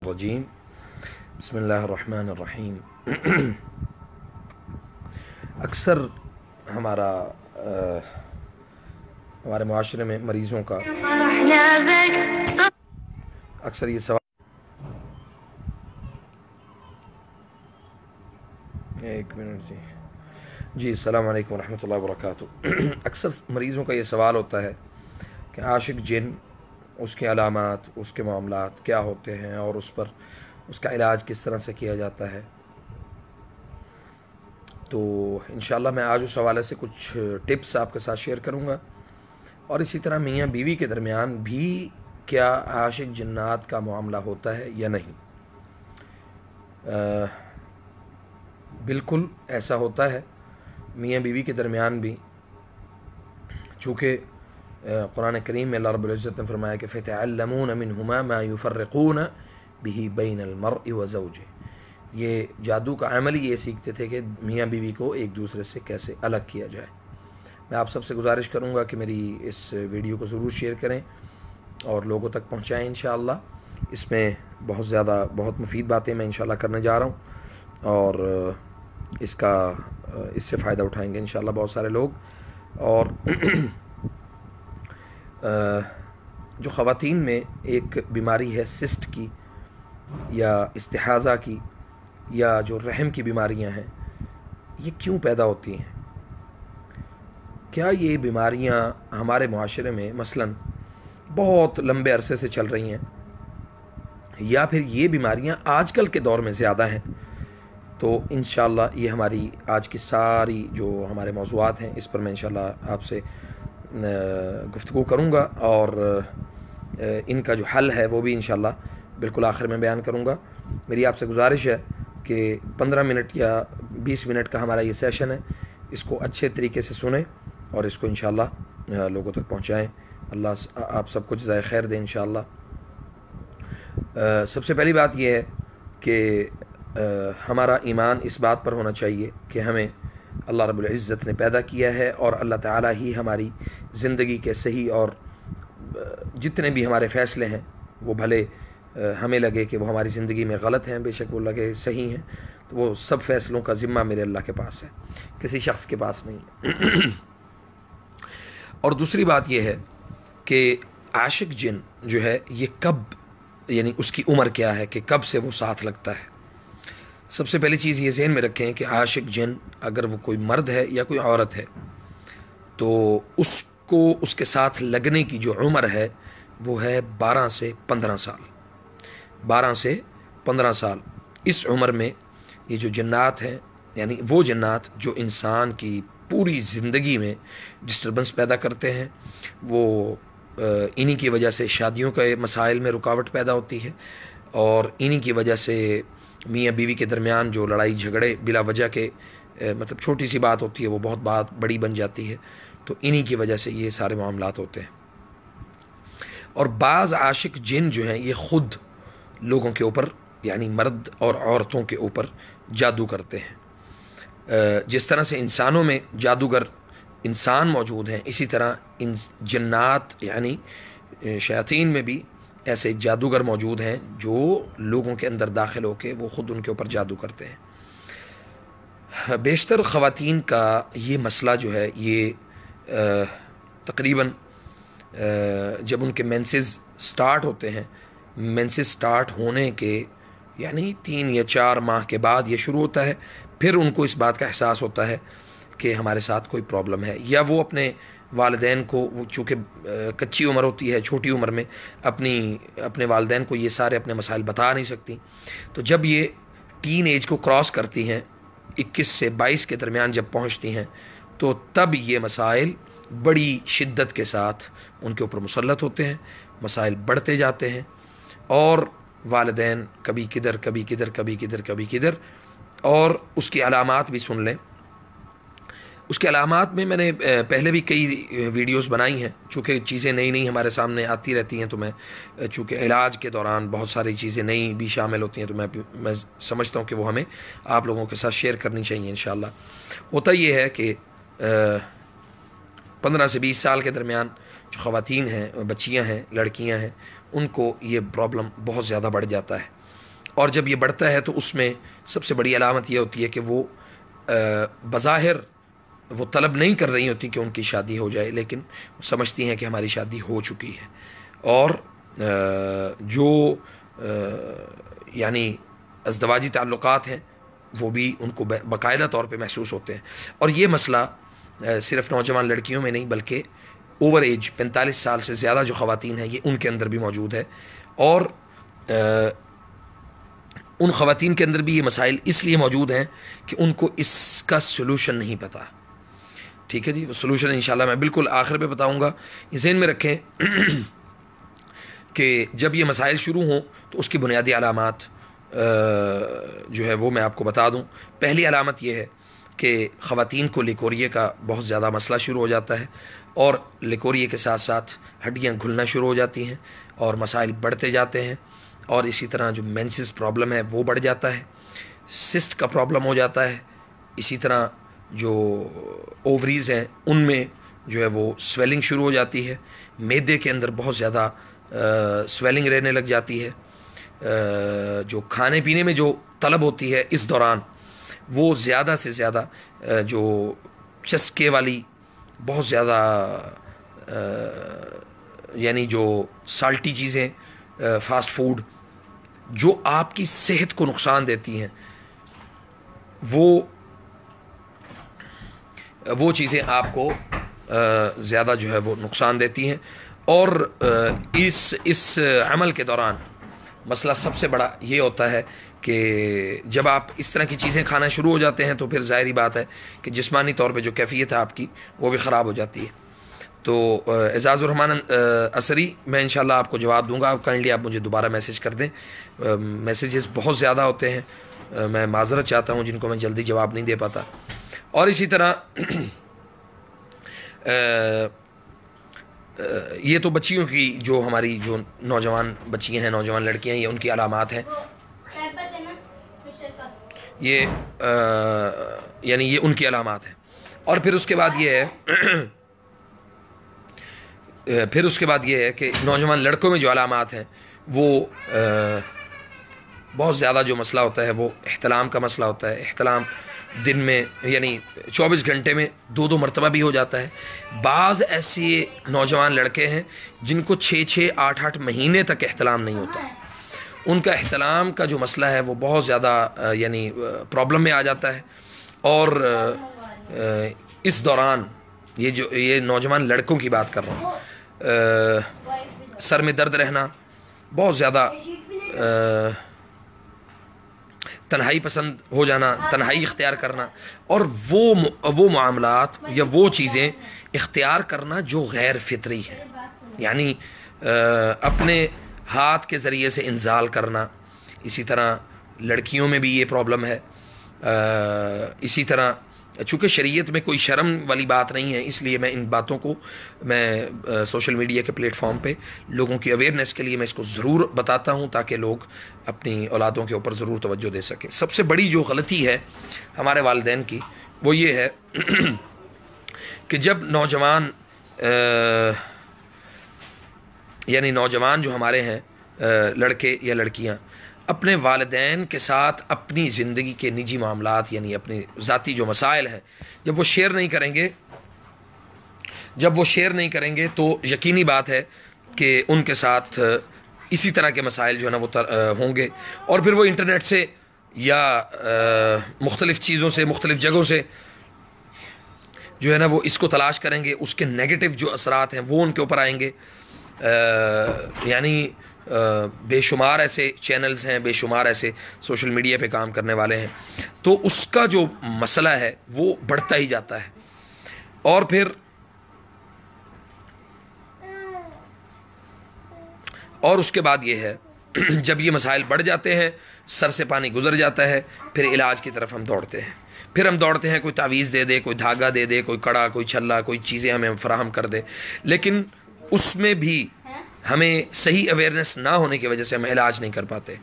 الرجیم بسم اللہ الرحمن الرحیم۔ اکثر ہمارے معاشرے میں مریضوں کا اکثر یہ سوال جی السلام علیکم ورحمۃ اللہ وبرکاتہ۔ اکثر مریضوں کا یہ سوال ہوتا ہے کہ عاشق جن، اس کے علامات، اس کے معاملات کیا ہوتے ہیں اور اس کا علاج کس طرح سے کیا جاتا ہے۔ تو انشاءاللہ میں آج اس حوالے سے کچھ ٹپس آپ کے ساتھ شیئر کروں گا، اور اسی طرح میاں بیوی کے درمیان بھی کیا عاشق جنات کا معاملہ ہوتا ہے یا نہیں۔ بالکل ایسا ہوتا ہے میاں بیوی کے درمیان بھی، چونکہ قرآن کریم میں اللہ رب العزت نے فرمایا کہ فَيَتَعَلَّمُونَ مِنْهُمَا مَا يُفَرِّقُونَ بِهِ بَيْنَ الْمَرْءِ وَزَوْجِهِ۔ یہ جادو کا عمل ہی یہ سیکھتے تھے کہ میاں بیوی کو ایک دوسرے سے کیسے الگ کیا جائے۔ میں آپ سب سے گزارش کروں گا کہ میری اس ویڈیو کو ضرور شیئر کریں اور لوگوں تک پہنچائیں انشاءاللہ۔ اس میں بہت مفید باتیں میں انشاءاللہ کرنے جا رہا ہوں، اور اس سے فائدہ اٹھائیں گے انشاءاللہ بہت سارے لوگ۔ اور جو خواتین میں ایک بیماری ہے سسٹ کی یا استحاضہ کی یا جو رحم کی بیماریاں ہیں، یہ کیوں پیدا ہوتی ہیں؟ کیا یہ بیماریاں ہمارے معاشرے میں مثلاً بہت لمبے عرصے سے چل رہی ہیں، یا پھر یہ بیماریاں آج کل کے دور میں زیادہ ہیں؟ تو انشاءاللہ یہ ہماری آج کی ساری جو ہمارے موضوعات ہیں اس پر میں انشاءاللہ آپ سے گفتگو کروں گا، اور ان کا جو حل ہے وہ بھی انشاءاللہ بالکل آخر میں بیان کروں گا۔ میری آپ سے گزارش ہے کہ 15 منٹ یا 20 منٹ کا ہمارا یہ سیشن ہے، اس کو اچھے طریقے سے سنیں اور اس کو انشاءاللہ لوگوں تک پہنچائیں۔ اللہ آپ سب کو جزائے خیر دیں انشاءاللہ۔ سب سے پہلی بات یہ ہے کہ ہمارا ایمان اس بات پر ہونا چاہیے کہ ہمیں اللہ رب العزت نے پیدا کیا ہے، اور اللہ تعالیٰ ہی ہماری زندگی کے صحیح اور جتنے بھی ہمارے فیصلے ہیں وہ بھلے ہمیں لگے کہ وہ ہماری زندگی میں غلط ہیں، بے شک وہ لگے صحیح ہیں، تو وہ سب فیصلوں کا ذمہ میرے اللہ کے پاس ہے، کسی شخص کے پاس نہیں ہے۔ اور دوسری بات یہ ہے کہ عاشق جن جو ہے یہ کب، یعنی اس کی عمر کیا ہے کہ کب سے وہ ساتھ لگتا ہے۔ سب سے پہلی چیز یہ ذہن میں رکھیں کہ عاشق جن اگر وہ کوئی مرد ہے یا کوئی عورت ہے، تو اس کو اس کے ساتھ لگنے کی جو عمر ہے وہ ہے 12 سے 15 سال۔ 12 سے 15 سال اس عمر میں یہ جو جنات ہیں، یعنی وہ جنات جو انسان کی پوری زندگی میں ڈسٹربنس پیدا کرتے ہیں، وہ انہی کی وجہ سے شادیوں کے مسائل میں رکاوٹ پیدا ہوتی ہے، اور انہی کی وجہ سے میاں بیوی کے درمیان جو لڑائی جھگڑے بلا وجہ کے مطلب چھوٹی سی بات ہوتی ہے وہ بہت بات بڑی بن جاتی ہے، تو انہی کی وجہ سے یہ سارے معاملات ہوتے ہیں۔ اور بعض عاشق جن جو ہیں یہ خود لوگوں کے اوپر، یعنی مرد اور عورتوں کے اوپر جادو کرتے ہیں۔ جس طرح سے انسانوں میں جادوگر انسان موجود ہیں، اسی طرح ان جنات یعنی شیاطین میں بھی ایسے جادوگر موجود ہیں جو لوگوں کے اندر داخل ہو کے وہ خود ان کے اوپر جادو کرتے ہیں۔ بیشتر خواتین کا یہ مسئلہ جو ہے یہ تقریباً جب ان کے مینسز سٹارٹ ہوتے ہیں، مینسز سٹارٹ ہونے کے یعنی 3 یا 4 ماہ کے بعد یہ شروع ہوتا ہے، پھر ان کو اس بات کا احساس ہوتا ہے کہ ہمارے ساتھ کوئی پرابلم ہے، یا وہ اپنے والدین کو، وہ چونکہ کچی عمر ہوتی ہے، چھوٹی عمر میں اپنے والدین کو یہ سارے اپنے مسائل بتا نہیں سکتی، تو جب یہ ٹین ایج کو کراس کرتی ہیں، 21 سے 22 کے درمیان جب پہنچتی ہیں، تو تب یہ مسائل بڑی شدت کے ساتھ ان کے اوپر مسلط ہوتے ہیں، مسائل بڑھتے جاتے ہیں، اور والدین کبھی کدھر کبھی کدھر کبھی کدھر کبھی کدھر۔ اور اس کی علامات بھی سن لیں۔ اس کے علامات میں نے پہلے بھی کئی ویڈیوز بنائی ہیں، چونکہ چیزیں نئی ہمارے سامنے آتی رہتی ہیں، تو میں چونکہ علاج کے دوران بہت ساری چیزیں نئی بھی شامل ہوتی ہیں، تو میں سمجھتا ہوں کہ وہ ہمیں آپ لوگوں کے ساتھ شیئر کرنی چاہیے انشاءاللہ۔ ہوتا یہ ہے کہ 15 سے 20 سال کے درمیان جو خواتین ہیں، بچیاں ہیں، لڑکیاں ہیں، ان کو یہ پرابلم بہت زیادہ بڑھ جاتا ہے، اور جب یہ بڑھتا ہے تو اس میں سب سے بڑی علامت یہ ہوتی ہے کہ وہ بظاہر وہ طلب نہیں کر رہی ہوتی کہ ان کی شادی ہو جائے، لیکن سمجھتی ہیں کہ ہماری شادی ہو چکی ہے، اور جو یعنی ازدواجی تعلقات ہیں وہ بھی ان کو باقاعدہ طور پہ محسوس ہوتے ہیں۔ اور یہ مسئلہ صرف نوجوان لڑکیوں میں نہیں بلکہ اوور ایج 45 سال سے زیادہ جو خواتین ہیں یہ ان کے اندر بھی موجود ہے، اور ان خواتین کے اندر بھی یہ مسائل اس لیے موجود ہیں کہ ان کو اس کا سلوشن نہیں پتہ۔ ٹھیک ہے جی، وہ سلوشن انشاءاللہ میں بالکل آخر پہ بتاؤں گا۔ یہ ذہن میں رکھیں کہ جب یہ مسائل شروع ہوں تو اس کی بنیادی علامات جو ہے وہ میں آپ کو بتا دوں۔ پہلی علامت یہ ہے کہ خواتین کو لیکوریے کا بہت زیادہ مسئلہ شروع ہو جاتا ہے، اور لیکوریے کے ساتھ ساتھ ہڈیاں گھلنا شروع ہو جاتی ہیں اور مسائل بڑھتے جاتے ہیں، اور اسی طرح جو مینسز پرابلم ہے وہ بڑھ جاتا ہے، سسٹ کا پرابلم ہو جاتا ہے، اسی طرح جو اووریز ہیں ان میں جو ہے وہ سویلنگ شروع ہو جاتی ہے، معدے کے اندر بہت زیادہ سویلنگ رہنے لگ جاتی ہے، جو کھانے پینے میں جو طلب ہوتی ہے اس دوران وہ زیادہ سے زیادہ جو چسکے والی بہت زیادہ یعنی جو سالٹی چیزیں، فاسٹ فوڈ جو آپ کی صحت کو نقصان دیتی ہیں، وہ چیزیں آپ کو زیادہ جو ہے وہ نقصان دیتی ہیں۔ اور اس عمل کے دوران مسئلہ سب سے بڑا یہ ہوتا ہے کہ جب آپ اس طرح کی چیزیں کھانا شروع ہو جاتے ہیں تو پھر ظاہری بات ہے کہ جسمانی طور پہ جو کیفیت ہے آپ کی وہ بھی خراب ہو جاتی ہے۔ تو اعزاز الرحمان اثری، میں انشاءاللہ آپ کو جواب دوں گا، آپ کائنڈلی آپ مجھے دوبارہ میسیج کر دیں، میسیجز بہت زیادہ ہوتے ہیں، میں معذرت چاہتا ہوں جن کو میں جلدی جواب نہیں دے پاتا۔ اور اسی طرح یہ تو بچیوں کی جو ہماری جو نوجوان بچیاں ہیں، نوجوان لڑکیاں، یہ ان کی علامات ہیں، یہ یعنی یہ ان کی علامات ہیں۔ اور پھر اس کے بعد یہ ہے کہ نوجوان لڑکوں میں جو علامات ہیں وہ بہت زیادہ جو مسئلہ ہوتا ہے وہ احتلام کا مسئلہ ہوتا ہے۔ احتلام دن میں یعنی 24 گھنٹے میں 2 مرتبہ بھی ہو جاتا ہے۔ بعض ایسے نوجوان لڑکے ہیں جن کو 6 8 مہینے تک احتلام نہیں ہوتا، ان کا احتلام کا جو مسئلہ ہے وہ بہت زیادہ یعنی پرابلم میں آ جاتا ہے، اور اس دوران یہ نوجوان لڑکوں کی بات کر رہا ہوں، سر میں درد رہنا، بہت زیادہ تنہائی پسند ہو جانا، تنہائی اختیار کرنا، اور وہ معاملات یا وہ چیزیں اختیار کرنا جو غیر فطری ہیں، یعنی اپنے ہاتھ کے ذریعے سے انزال کرنا۔ اسی طرح لڑکیوں میں بھی یہ پرابلم ہے۔ اسی طرح چونکہ شریعت میں کوئی شرم والی بات نہیں ہے، اس لیے میں ان باتوں کو میں سوشل میڈیا کے پلیٹ فارم پہ لوگوں کی اویئرنیس کے لیے میں اس کو ضرور بتاتا ہوں تاکہ لوگ اپنی اولادوں کے اوپر ضرور توجہ دے سکیں۔ سب سے بڑی جو غلطی ہے ہمارے والدین کی وہ یہ ہے کہ جب نوجوان یعنی نوجوان جو ہمارے ہیں لڑکے یا لڑکیاں اپنے والدین کے ساتھ اپنی زندگی کے نجی معاملات یعنی اپنی ذاتی جو مسائل ہیں جب وہ شیئر نہیں کریں گے تو یقینی بات ہے کہ ان کے ساتھ اسی طرح کے مسائل جو ہے نا وہ ہوں گے، اور پھر وہ انٹرنیٹ سے یا مختلف چیزوں سے، مختلف جگہوں سے جو ہے نا وہ اس کو تلاش کریں گے، اس کے نیگیٹو جو اثرات ہیں وہ ان کے اوپر آئیں گے۔ یعنی بے شمار ایسے چینلز ہیں، بے شمار ایسے سوشل میڈیا پہ کام کرنے والے ہیں، تو اس کا جو مسئلہ ہے وہ بڑھتا ہی جاتا ہے۔ اور پھر اس کے بعد یہ ہے جب یہ مسائل بڑھ جاتے ہیں، سر سے پانی گزر جاتا ہے، پھر علاج کی طرف ہم دوڑتے ہیں، کوئی تعویذ دے دے، کوئی دھاگا دے دے، کوئی کڑا، کوئی چھلا، کوئی چیزیں ہمیں فراہم کر دے، لیکن اس میں بھی ہمیں صحیح اویئرنیس نہ ہونے کی وجہ سے ہم علاج نہیں کر پاتے۔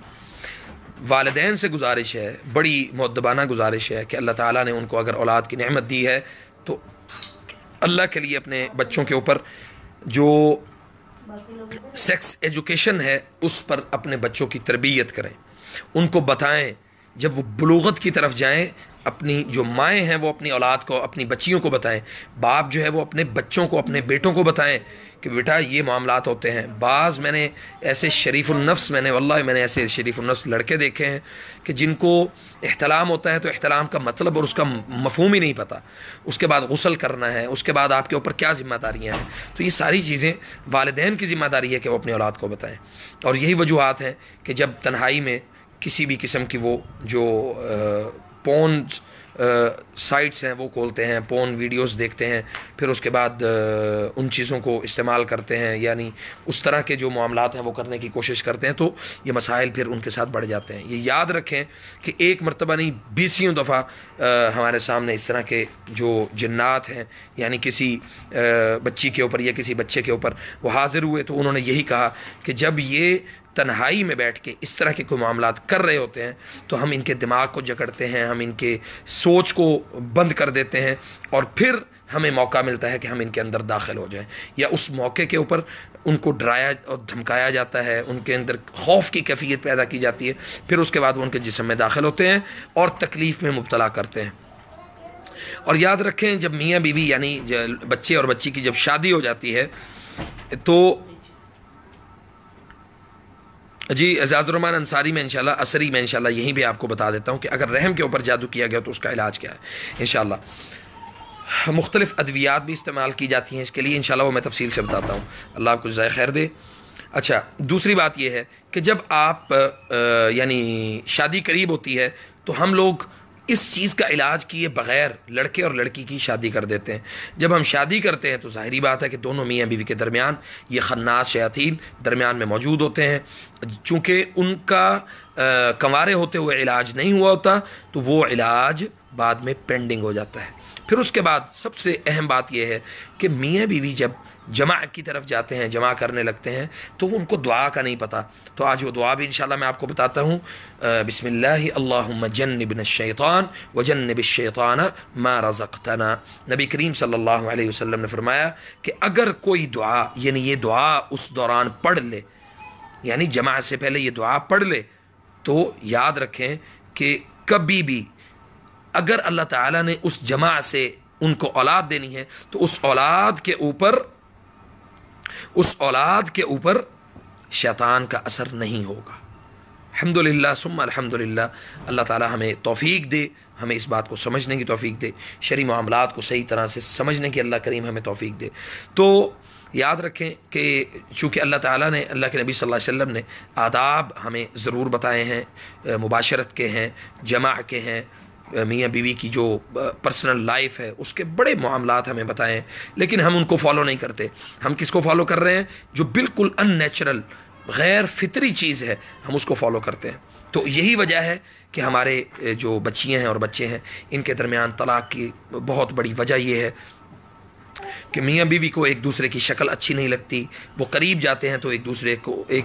والدین سے گزارش ہے، بڑی مؤدبانہ گزارش ہے کہ اللہ تعالیٰ نے ان کو اگر اولاد کی نعمت دی ہے تو اللہ کے لیے اپنے بچوں کے اوپر جو سیکس ایجوکیشن ہے اس پر اپنے بچوں کی تربیت کریں۔ ان کو بتائیں، جب وہ بلوغت کی طرف جائیں اپنی جو مائیں ہیں وہ اپنی اولاد کو، اپنی بچیوں کو بتائیں، باپ جو ہے وہ اپنے بچوں کو، اپنے بیٹوں کو بتائیں کہ بیٹا یہ معاملات ہوتے ہیں۔ بعض میں نے ایسے شریف النفس، واللہ میں نے ایسے شریف النفس لڑکے دیکھے ہیں کہ جن کو احتلام ہوتا ہے تو احتلام کا مطلب اور اس کا مفہوم ہی نہیں پتہ، اس کے بعد غسل کرنا ہے، اس کے بعد آپ کے اوپر کیا ذمہ داریاں ہیں۔ تو یہ ساری چیزیں والدین کی ذمہ داری ہے کہ وہ اپنی اولاد کو بتائیں، اور یہی وجوہات ہیں کہ جب تنہائی میں کسی بھی قسم کی وہ جو پون سائٹس ہیں وہ کھولتے ہیں، پون ویڈیوز دیکھتے ہیں، پھر اس کے بعد ان چیزوں کو استعمال کرتے ہیں، یعنی اس طرح کے جو معاملات ہیں وہ کرنے کی کوشش کرتے ہیں، تو یہ مسائل پھر ان کے ساتھ بڑھ جاتے ہیں۔ یہ یاد رکھیں کہ ایک مرتبہ نہیں، 20 دفعہ ہمارے سامنے اس طرح کے جو جنات ہیں، یعنی کسی بچی کے اوپر یا کسی بچے کے اوپر وہ حاضر ہوئے، تو انہوں نے یہی کہا کہ جب یہ تنہائی میں بیٹھ کے اس طرح کے کوئی معاملات کر رہے ہوتے ہیں تو ہم ان کے دماغ کو جکڑتے ہیں، ہم ان کے سوچ کو بند کر دیتے ہیں، اور پھر ہمیں موقع ملتا ہے کہ ہم ان کے اندر داخل ہو جائیں، یا اس موقع کے اوپر ان کو ڈرایا اور دھمکایا جاتا ہے، ان کے اندر خوف کی کیفیت پیدا کی جاتی ہے، پھر اس کے بعد وہ ان کے جسم میں داخل ہوتے ہیں اور تکلیف میں مبتلا کرتے ہیں۔ اور یاد رکھیں جب میاں بیوی یعنی بچے اور بچی کی جب شادی ہو جاتی ہے تو جی اعزاز الرحمان انصاری میں انشاءاللہ عصری میں انشاءاللہ یہیں بھی آپ کو بتا دیتا ہوں کہ اگر رحم کے اوپر جادو کیا گیا تو اس کا علاج کیا ہے انشاءاللہ۔ مختلف ادویات بھی استعمال کی جاتی ہیں اس کے لیے، انشاءاللہ وہ میں تفصیل سے بتاتا ہوں، اللہ آپ کو جزائے خیر دے۔ اچھا، دوسری بات یہ ہے کہ جب آپ یعنی شادی قریب ہوتی ہے تو ہم لوگ اس چیز کا علاج کیے بغیر لڑکے اور لڑکی کی شادی کر دیتے ہیں۔ جب ہم شادی کرتے ہیں تو ظاہری بات ہے کہ دونوں میاں بیوی کے درمیان یہ خناس شیاطین درمیان میں موجود ہوتے ہیں، چونکہ ان کا کنوارے ہوتے ہوئے علاج نہیں ہوا ہوتا تو وہ علاج بعد میں پینڈنگ ہو جاتا ہے۔ پھر اس کے بعد سب سے اہم بات یہ ہے کہ میاں بیوی جب جمع کی طرف جاتے ہیں، جمع کرنے لگتے ہیں، تو ان کو دعا کا نہیں پتہ، تو آج وہ دعا بھی انشاءاللہ میں آپ کو بتاتا ہوں۔ بسم اللہ اللہم جنبنا الشیطان وجنب الشیطان ما رزقتنا۔ نبی کریم صلی اللہ علیہ وسلم نے فرمایا کہ اگر کوئی دعا، یعنی یہ دعا اس دوران پڑھ لے، یعنی جمع سے پہلے یہ دعا پڑھ لے، تو یاد رکھیں کہ کبھی بھی اگر اللہ تعالیٰ نے اس جمع سے ان کو اولاد دینی ہے تو اس اولاد کے اوپر شیطان کا اثر نہیں ہوگا۔ الحمدللہ ثم الحمدللہ، اللہ تعالیٰ ہمیں توفیق دے، ہمیں اس بات کو سمجھنے کی توفیق دے، شرعی معاملات کو صحیح طرح سے سمجھنے کی اللہ کریم ہمیں توفیق دے۔ تو یاد رکھیں کہ چونکہ اللہ تعالیٰ نے، اللہ کے نبی صلی اللہ علیہ وسلم نے آداب ہمیں ضرور بتائے ہیں، مباشرت کے ہیں، جمع کے ہیں، میاں بیوی کی جو پرسنل لائف ہے اس کے بڑے معاملات ہمیں بتائیں، لیکن ہم ان کو فالو نہیں کرتے۔ ہم کس کو فالو کر رہے ہیں؟ جو بالکل ان نیچرل، غیر فطری چیز ہے، ہم اس کو فالو کرتے ہیں۔ تو یہی وجہ ہے کہ ہمارے جو بچیاں ہیں اور بچے ہیں ان کے درمیان طلاق کی بہت بڑی وجہ یہ ہے کہ میاں بیوی کو ایک دوسرے کی شکل اچھی نہیں لگتی، وہ قریب جاتے ہیں تو ایک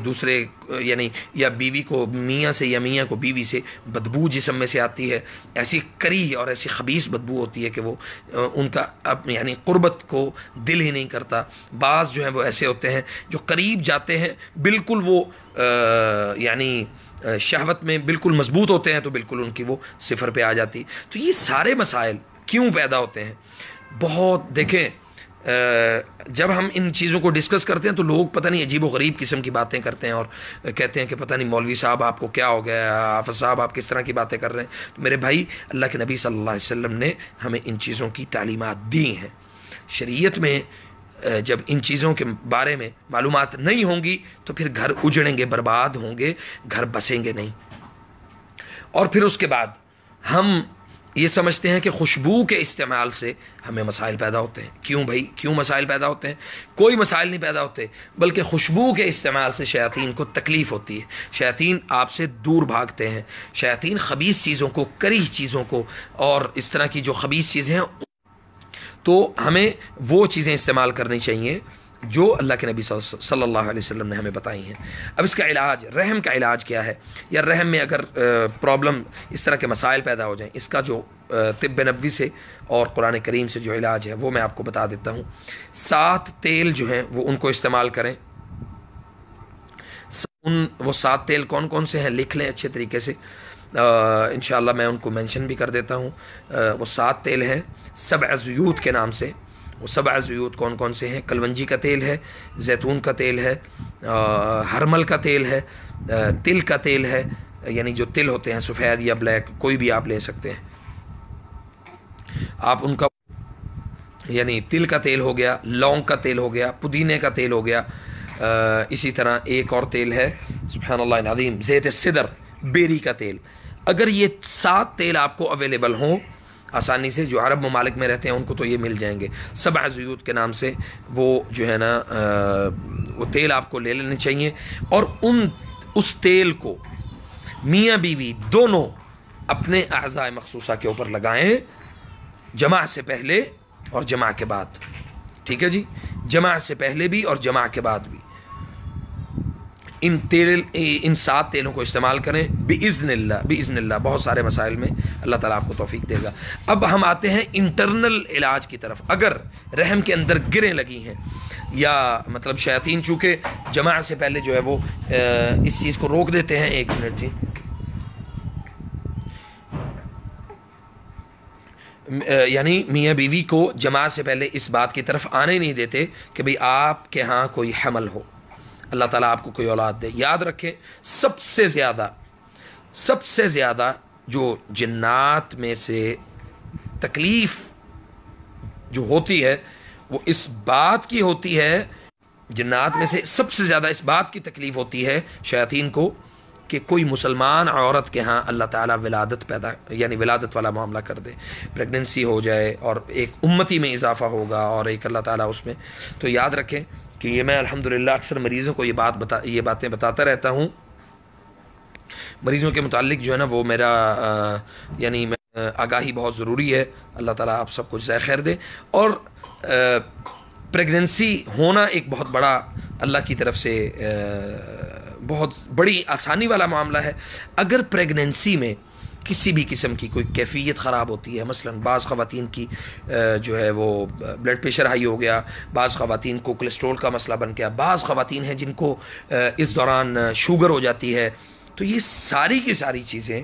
دوسرے یعنی یا بیوی کو میاں سے یا میاں کو بیوی سے بدبو جسم میں سے آتی ہے، ایسی کری اور ایسی خبیث بدبو ہوتی ہے کہ وہ ان کا یعنی قربت کو دل ہی نہیں کرتا۔ بعض جو ہیں وہ ایسے ہوتے ہیں جو قریب جاتے ہیں بالکل وہ یعنی شہوت میں بالکل مضبوط ہوتے ہیں تو بالکل ان کی وہ صفر پہ آ جاتی۔ تو یہ سارے مسائل کیوں پیدا ہوتے ہیں؟ بہت دیکھیں، جب ہم ان چیزوں کو ڈسکس کرتے ہیں تو لوگ پتہ نہیں عجیب و غریب قسم کی باتیں کرتے ہیں اور کہتے ہیں کہ پتہ نہیں مولوی صاحب آپ کو کیا ہو گیا، حافظ صاحب آپ کس طرح کی باتیں کر رہے ہیں۔ تو میرے بھائی، اللہ کے نبی صلی اللہ علیہ وسلم نے ہمیں ان چیزوں کی تعلیمات دی ہیں۔ شریعت میں جب ان چیزوں کے بارے میں معلومات نہیں ہوں گی تو پھر گھر اجڑیں گے، برباد ہوں گے، گھر بسیں گے نہیں۔ اور پھر اس کے بعد ہم یہ سمجھتے ہیں کہ خوشبو کے استعمال سے ہمیں مسائل پیدا ہوتے ہیں۔ کیوں بھائی، کیوں مسائل پیدا ہوتے ہیں؟ کوئی مسائل نہیں پیدا ہوتے، بلکہ خوشبو کے استعمال سے شیاطین کو تکلیف ہوتی ہے، شیاطین آپ سے دور بھاگتے ہیں، شیاطین خبیث چیزوں کو، کریہ چیزوں کو اور اس طرح کی جو خبیث چیزیں ہیں، تو ہمیں وہ چیزیں استعمال کرنی چاہیے جو اللہ کے نبی صلی اللہ علیہ وسلم نے ہمیں بتائی ہیں۔ اب اس کا علاج، رحم کا علاج کیا ہے؟ یا رحم میں اگر پرابلم، اس طرح کے مسائل پیدا ہو جائیں، اس کا جو طب نبوی سے اور قرآن کریم سے جو علاج ہے وہ میں آپ کو بتا دیتا ہوں۔ 7 تیل جو ہیں وہ ان کو استعمال کریں، وہ 7 تیل کون کون سے ہیں لکھ لیں اچھے طریقے سے، انشاءاللہ میں ان کو مینشن بھی کر دیتا ہوں۔ وہ 7 تیل ہیں 7 زیوت کے نام سے۔ وہ 7 زیوت کون کون سے ہیں؟ کلونجی کا تیل ہے، زیتون کا تیل ہے، ہرمل کا تیل ہے، تل کا تیل ہے، یعنی جو تل ہوتے ہیں سفید یا بلیک کوئی بھی آپ لے سکتے ہیں آپ ان کا، یعنی تل کا تیل ہو گیا، لونگ کا تیل ہو گیا، پودینے کا تیل ہو گیا، اسی طرح ایک اور تیل ہے سبحان اللہ العظیم زیت صدر، بیری کا تیل۔ اگر یہ 7 تیل آپ کو اویلیبل ہوں آسانی سے، جو عرب ممالک میں رہتے ہیں ان کو تو یہ مل جائیں گے 7 زیوت کے نام سے، وہ جو ہے نا وہ تیل آپ کو لے لینے چاہیے، اور اس تیل کو میاں بیوی دونوں اپنے اعضاء مخصوصہ کے اوپر لگائیں، جماع سے پہلے اور جماع کے بعد، ٹھیک ہے جی، جماع سے پہلے بھی اور جماع کے بعد بھی ان 7 تیلوں کو استعمال کریں باذن اللہ بہت سارے مسائل میں اللہ تعالیٰ آپ کو توفیق دے گا۔ اب ہم آتے ہیں انٹرنل علاج کی طرف۔ اگر رحم کے اندر گریں لگی ہیں یا مطلب شیاطین چونکہ جماع سے پہلے جو ہے وہ اس چیز کو روک دیتے ہیں، 1 منٹ جی، یعنی میاں بیوی کو جماع سے پہلے اس بات کی طرف آنے نہیں دیتے کہ بھئی آپ کے ہاں کوئی حمل ہو، اللہ تعالیٰ آپ کو کوئی اولاد دے۔ یاد رکھیں سب سے زیادہ جو جنات میں سے تکلیف جو ہوتی ہے وہ اس بات کی ہوتی ہے، جنات میں سے سب سے زیادہ اس بات کی تکلیف ہوتی ہے شیاطین کو کہ کوئی مسلمان عورت کے ہاں اللہ تعالیٰ ولادت والا معاملہ کر دے، پریگننسی ہو جائے اور ایک امتی میں اضافہ ہوگا اور ایک اللہ تعالیٰ اس میں۔ تو یاد رکھیں کہ یہ میں الحمدللہ اکثر مریضوں کو یہ باتیں بتاتا رہتا ہوں، مریضوں کے متعلق جو ہے نا وہ میرا یعنی آگاہی بہت ضروری ہے۔ اللہ تعالیٰ آپ سب کو جزائے خیر دے۔ اور پریگننسی ہونا ایک بہت بڑا اللہ کی طرف سے بہت بڑی آسانی والا معاملہ ہے۔ اگر پریگننسی میں کسی بھی قسم کی کوئی کیفیت خراب ہوتی ہے، مثلا بعض خواتین کی جو ہے وہ بلڈ پریشر ہائی ہو گیا، بعض خواتین کو کولیسٹرول کا مسئلہ بن گیا، بعض خواتین ہیں جن کو اس دوران شوگر ہو جاتی ہے، تو یہ ساری کی ساری چیزیں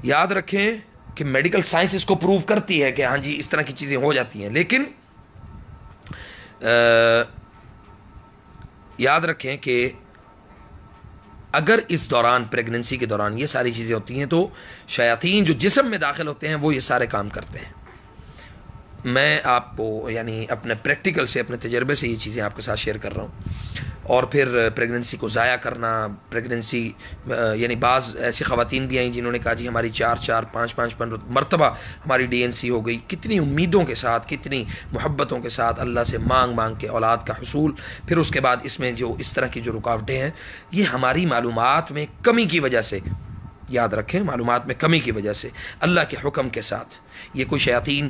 یاد رکھیں کہ میڈیکل سائنس اس کو پروو کرتی ہے کہ ہاں جی اس طرح کی چیزیں ہو جاتی ہیں، لیکن یاد رکھیں کہ اگر اس دوران پریگننسی کے دوران یہ ساری چیزیں ہوتی ہیں تو شیاطین جو جسم میں داخل ہوتے ہیں وہ یہ سارے کام کرتے ہیں۔ میں آپ کو یعنی اپنے پریکٹیکل سے، اپنے تجربے سے یہ چیزیں آپ کے ساتھ شیئر کر رہا ہوں۔ اور پھر پریگننسی کو ضائع کرنا، پریگننسی یعنی بعض ایسی خواتین بھی آئیں جنہوں نے کہا جی ہماری 4-5 مرتبہ ہماری DNC ہو گئی، کتنی امیدوں کے ساتھ، کتنی محبتوں کے ساتھ اللہ سے مانگ کے اولاد کا حصول، پھر اس کے بعد اس میں جو اس طرح کی جو رکاوٹیں ہیں یہ ہماری معلومات میں کمی کی وجہ سے، یاد رکھیں معلومات میں کمی کی وجہ سے، اللہ کے حکم کے ساتھ یہ کوئی شیاطین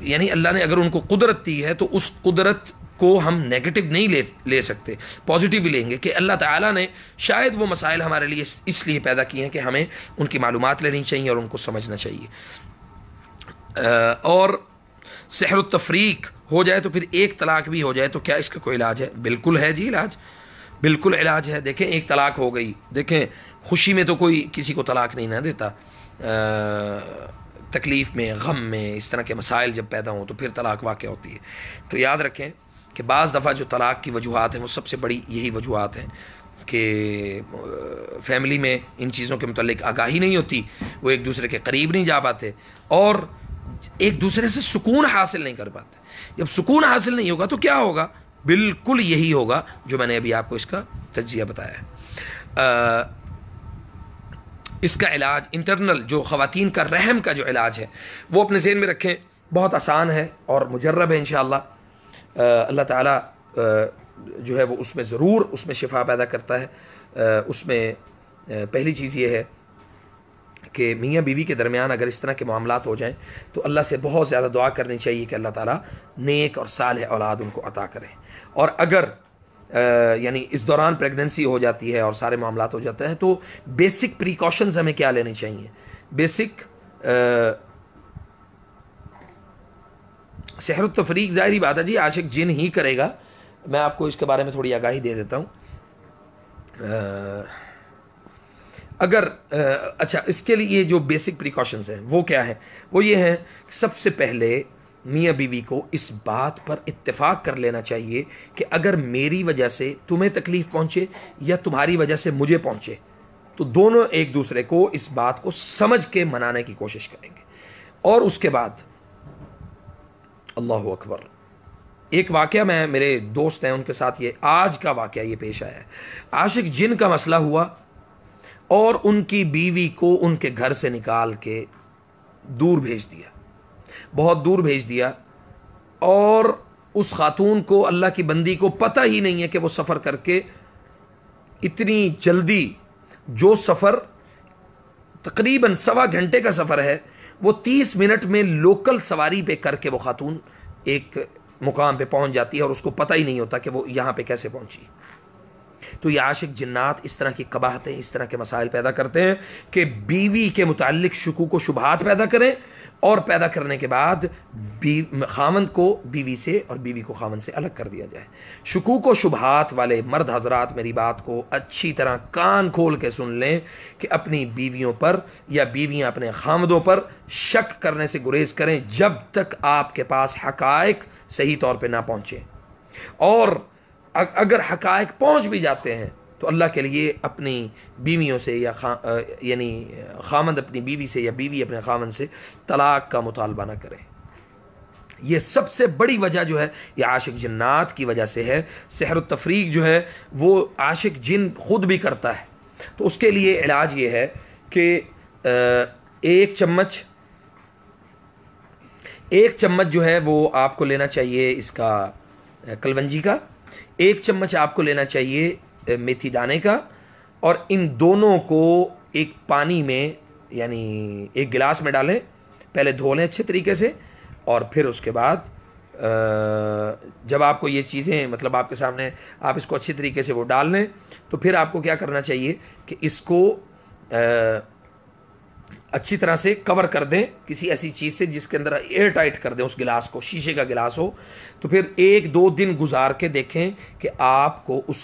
یعنی اللہ نے اگر ان کو قدرت دی ہے تو اس قدرت کو ہم نیگیٹو نہیں لے سکتے، پازیٹیو ہی لیں گے کہ اللہ تعالیٰ نے شاید وہ مسائل ہمارے لیے اس لیے پیدا کیے ہیں کہ ہمیں ان کی معلومات لینی چاہیے اور ان کو سمجھنا چاہیے۔ اور سحر التفریق ہو جائے تو پھر 1 طلاق بھی ہو جائے تو کیا اس کا کوئی علاج ہے؟ بالکل ہے جی علاج، بالکل علاج ہے۔ دیکھیں 1 طلاق ہو گئی، دیکھیں خوشی میں تو کوئی کسی کو طلاق نہیں نہ دیتا، تکلیف میں، غم میں، اس طرح کے مسائل جب پیدا ہوں تو پھر طلاق واقع ہوتی ہے۔ تو یاد رکھیں کہ بعض دفعہ جو طلاق کی وجوہات ہیں وہ سب سے بڑی یہی وجوہات ہیں کہ فیملی میں ان چیزوں کے متعلق آگاہی نہیں ہوتی، وہ ایک دوسرے کے قریب نہیں جا پاتے اور ایک دوسرے سے سکون حاصل نہیں کر پاتے۔ جب سکون حاصل نہیں ہوگا تو کیا ہوگا؟ بالکل یہی ہوگا جو میں نے ابھی آپ کو اس کا تجزیہ بتایا ہے۔ اس کا علاج انٹرنل جو خواتین کا رحم کا جو علاج ہے وہ اپنے ذہن میں رکھیں، بہت آسان ہے اور مجرب ہے انشاءاللہ۔ اللہ تعالیٰ جو ہے وہ اس میں ضرور اس میں شفا پیدا کرتا ہے۔ اس میں پہلی چیز یہ ہے کہ میاں بیوی کے درمیان اگر اس طرح کے معاملات ہو جائیں تو اللہ سے بہت زیادہ دعا کرنی چاہیے کہ اللہ تعالیٰ نیک اور صالح اولاد ان کو عطا کرے۔ اور اگر یعنی اس دوران پریگننسی ہو جاتی ہے اور سارے معاملات ہو جاتے ہیں تو بیسک پریکاشنز ہمیں کیا لینے چاہیے؟ بیسک سحر التفریق ظاہری بات ہے جی عاشق جن ہی کرے گا، میں آپ کو اس کے بارے میں تھوڑی آگاہی دے دیتا ہوں۔ اگر اچھا اس کے لیے جو بیسک پریکاشنز ہیں وہ کیا ہیں؟ وہ یہ ہیں کہ سب سے پہلے میاں بیوی کو اس بات پر اتفاق کر لینا چاہیے کہ اگر میری وجہ سے تمہیں تکلیف پہنچے یا تمہاری وجہ سے مجھے پہنچے تو دونوں ایک دوسرے کو اس بات کو سمجھ کے منانے کی کوشش کریں گے. اور اس کے بعد اللہ اکبر، ایک واقعہ میں میرے دوست ہیں ان کے ساتھ یہ آج کا واقعہ یہ پیش آیا ہے. عاشق جن کا مسئلہ ہوا اور ان کی بیوی کو ان کے گھر سے نکال کے دور بھیج دیا، بہت دور بھیج دیا، اور اس خاتون کو، اللہ کی بندی کو پتہ ہی نہیں ہے کہ وہ سفر کر کے اتنی جلدی، جو سفر تقریباً 1.25 گھنٹے کا سفر ہے وہ 30 منٹ میں لوکل سواری پہ کر کے وہ خاتون ایک مقام پہ پہنچ جاتی ہے اور اس کو پتہ ہی نہیں ہوتا کہ وہ یہاں پہ کیسے پہنچی. تو یہ عاشق جنات اس طرح کی قباحتیں، اس طرح کے مسائل پیدا کرتے ہیں کہ بیوی کے متعلق شکوک و شبہات پیدا کریں، اور پیدا کرنے کے بعد خاوند کو بیوی سے اور بیوی کو خاوند سے الگ کر دیا جائے. شکوک و شبہات والے مرد حضرات میری بات کو اچھی طرح کان کھول کے سن لیں کہ اپنی بیویوں پر یا بیویاں اپنے خاوندوں پر شک کرنے سے گریز کریں جب تک آپ کے پاس حقائق صحیح طور پہ نہ پہنچے. اور اگر حقائق پہنچ بھی جاتے ہیں تو اللہ کے لیے اپنی بیویوں سے یا یعنی خاوند اپنی بیوی سے یا بیوی اپنے خاوند سے طلاق کا مطالبہ نہ کرے. یہ سب سے بڑی وجہ جو ہے یہ عاشق جنات کی وجہ سے ہے. سحر و تفریق جو ہے وہ عاشق جن خود بھی کرتا ہے. تو اس کے لیے علاج یہ ہے کہ ایک چمچ جو ہے وہ آپ کو لینا چاہیے اس کا کلونجی کا، 1 چمچ آپ کو لینا چاہیے میتھی دانے کا، اور ان دونوں کو ایک پانی میں یعنی ایک گلاس میں ڈالیں. پہلے دھو لیں اچھے طریقے سے، اور پھر اس کے بعد جب آپ کو یہ چیزیں مطلب آپ کے سامنے آپ اس کو اچھی طریقے سے وہ ڈال لیں تو پھر آپ کو کیا کرنا چاہیے کہ اس کو اچھی طرح سے کور کر دیں کسی ایسی چیز سے جس کے اندر ایئر ٹائٹ کر دیں اس گلاس کو، شیشے کا گلاس ہو. تو پھر 1-2 دن گزار کے دیکھیں کہ آپ کو اس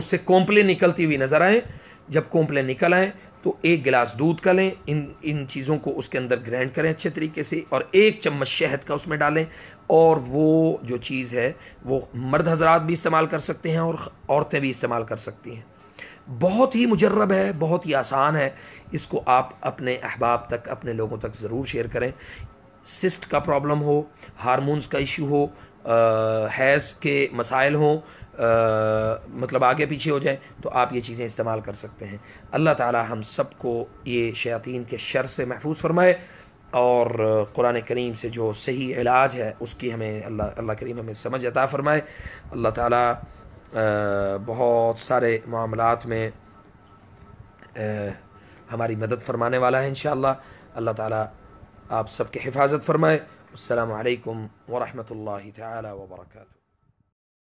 سے کونپلیں نکلتی ہوئی نظر آئیں. جب کونپلیں نکل آئیں تو 1 گلاس دودھ کا لیں، ان چیزوں کو اس کے اندر گرینڈ کریں اچھے طریقے سے، اور 1 چمچ شہد کا اس میں ڈالیں. اور وہ جو چیز ہے وہ مرد حضرات بھی استعمال کر سکتے ہیں اور عورتیں بھی استعمال کر سکتی ہیں. بہت ہی مجرب ہے، بہت ہی آسان ہے. اس کو آپ اپنے احباب تک، اپنے لوگوں تک ضرور شیئر کریں. سسٹ کا پرابلم ہو، ہارمونز کا ایشو ہو، حیض کے مسائل ہوں، مطلب آگے پیچھے ہو جائیں، تو آپ یہ چیزیں استعمال کر سکتے ہیں. اللہ تعالی ہم سب کو یہ شیاطین کے شر سے محفوظ فرمائے، اور قرآن کریم سے جو صحیح علاج ہے اس کی ہمیں اللہ کریم ہمیں سمجھ عطا فرمائے. اللہ تعالی بہت سارے معاملات میں ہماری مدد فرمانے والا ہے انشاءاللہ. اللہ تعالی آپ سب کی حفاظت فرمائے. السلام علیکم ورحمۃ اللہ تعالی وبرکاتہ.